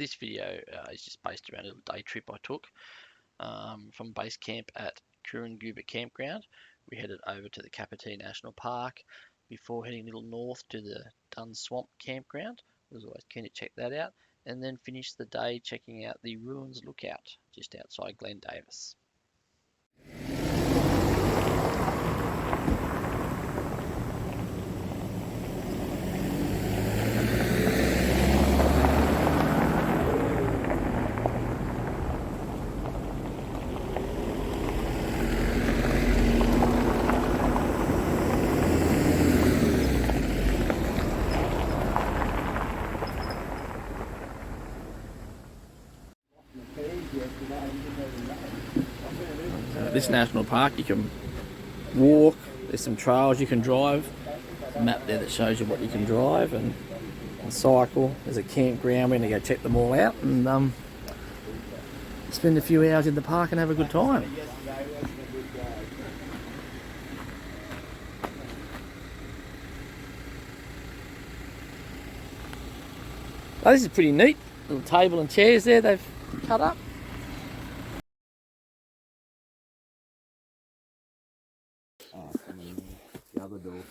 This video is just based around a little day trip I took from base camp at Kurunguba Campground. We headed over to the Capertee National Park before heading a little north to the Dun Swamp Campground. I was always keen to check that out, and then finished the day checking out the Ruins Lookout just outside Glen Davis. This national park, you can walk, there's some trails you can drive, there's a map there that shows you what you can drive and cycle. There's a campground, we're going to go check them all out and spend a few hours in the park and have a good time. Oh, this is pretty neat, little table and chairs there they've cut up. The other door.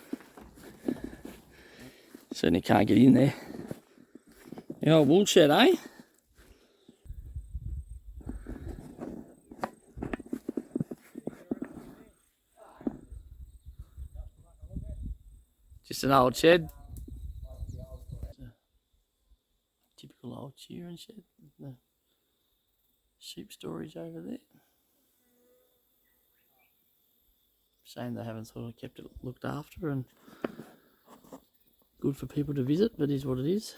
Certainly can't get in there. The old wool shed, eh? Just an old shed. Typical old shearing shed. The sheep storage over there. Shame they haven't sort of kept it looked after and good for people to visit, but it is what it is.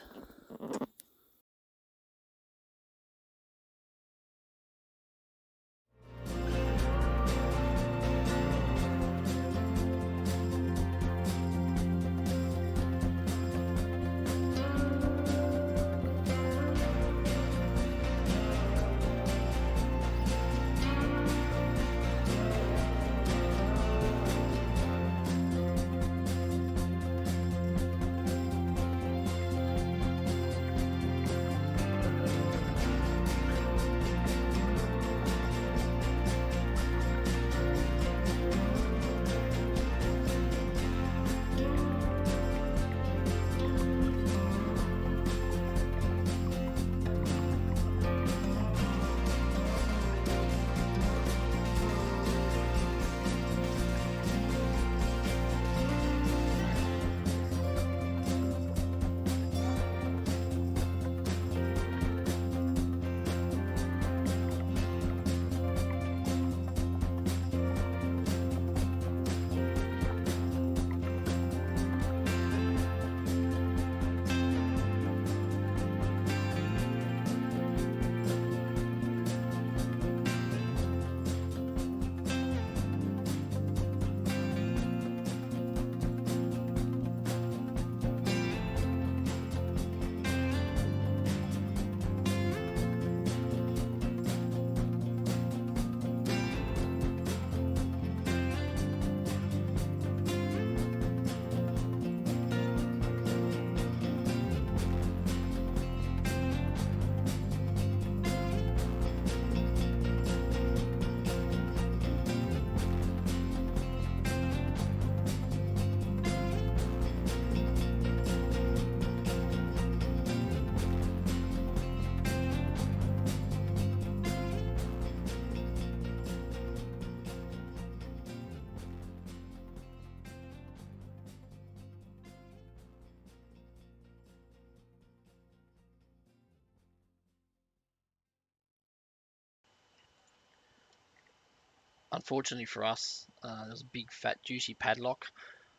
Unfortunately for us, there's a big fat juicy padlock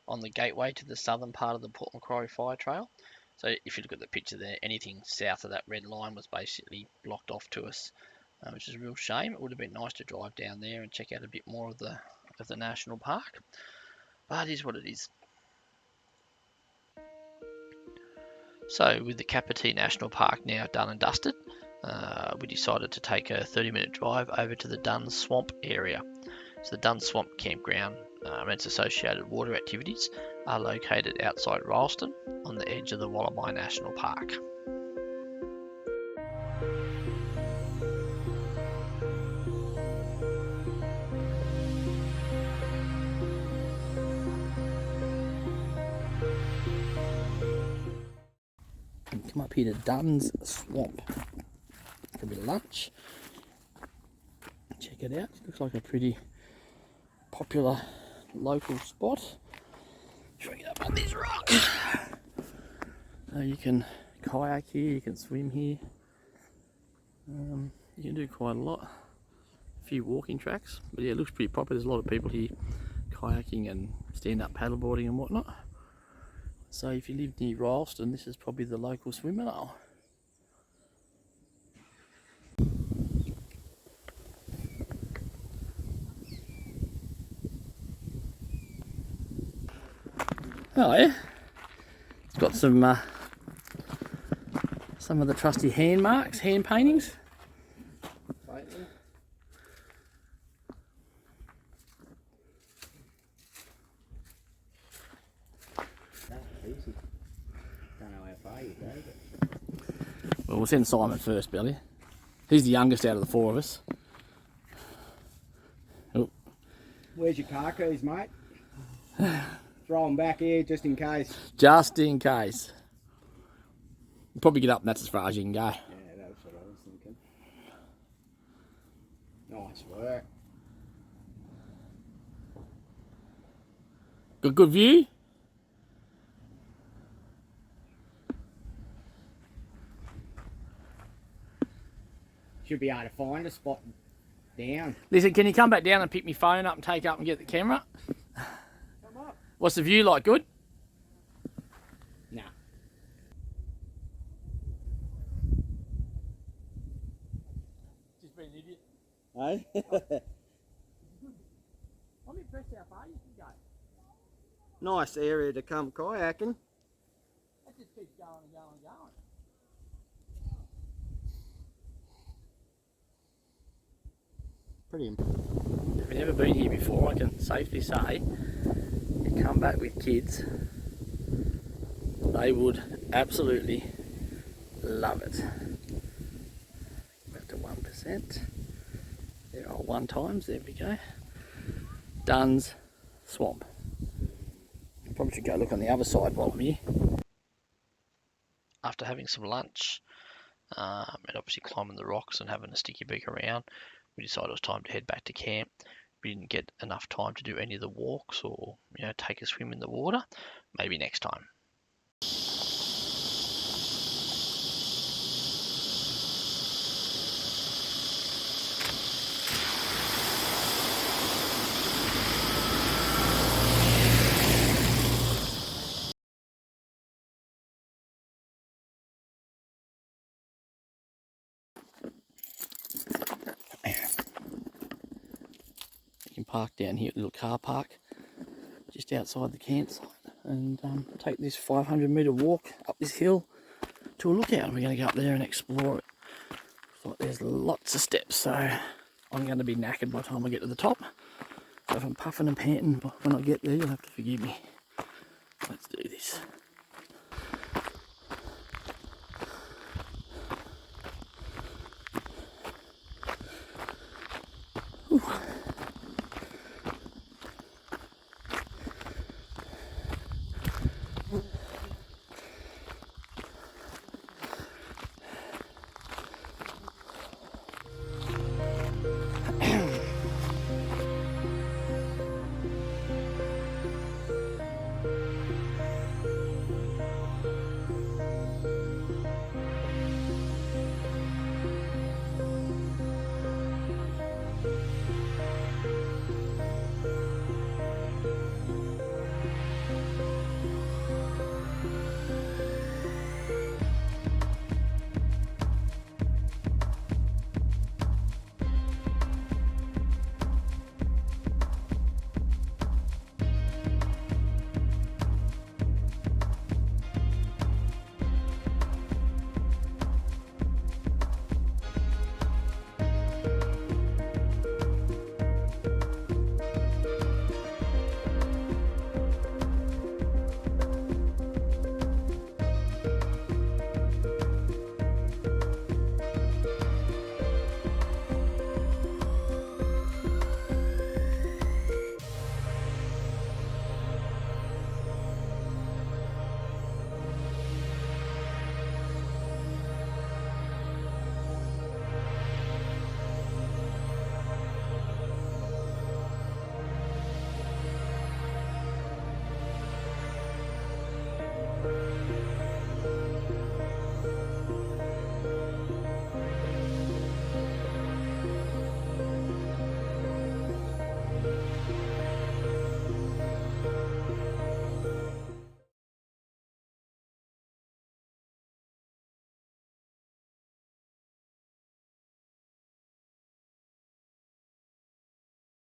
on the gateway to the southern part of the Port Macquarie Fire Trail. So if you look at the picture there, anything south of that red line was basically blocked off to us, which is a real shame. It would have been nice to drive down there and check out a bit more of the national park, but it is what it is. So with the Capertee National Park now done and dusted, we decided to take a 30-minute drive over to the Dun Swamp area. So the Dun Swamp campground and its associated water activities are located outside Ryleston on the edge of the Wollomi National Park. come up here to Dunn's Swamp for a bit of lunch. Check it out. It looks like a pretty popular local spot. Try to get up on this rock. So you can kayak here, you can swim here. You can do quite a lot. A few walking tracks, but yeah, it looks pretty proper. There's a lot of people here kayaking and stand-up paddleboarding and whatnot. So if you live near Ryleston, this is probably the local swimming hole. Oh yeah, it's got some of the trusty hand marks, hand paintings. Well, we'll send Simon first, Billy. He's the youngest out of the four of us. Oh. Where's your car keys, mate? Throw them back here just in case. Just in case. We'll probably get up and that's as far as you can go. Yeah, that's what I was thinking. Nice work. Got good view? Should be able to find a spot down. Listen, can you come back down and pick my phone up and take up and get the camera? Come up. What's the view like? Good? Nah. Just been an idiot. Hey? I'm impressed how far you can go. Nice area to come kayaking. That just keeps going and going and going. Pretty If you've never been here before, I can safely say, you come back with kids, they would absolutely love it. Back to 1%. There are 1 times, there we go. Dunn's Swamp. Probably should go look on the other side while I'm here. After having some lunch, and obviously climbing the rocks and having a sticky beak around, we decided it was time to head back to camp. We didn't get enough time to do any of the walks or, take a swim in the water. Maybe next time. You can park down here at the little car park just outside the campsite and take this 500-metre walk up this hill to a lookout. We're going to go up there and explore it. Like there's lots of steps, so I'm going to be knackered by the time I get to the top. So if I'm puffing and panting when I get there, you'll have to forgive me. Let's do this.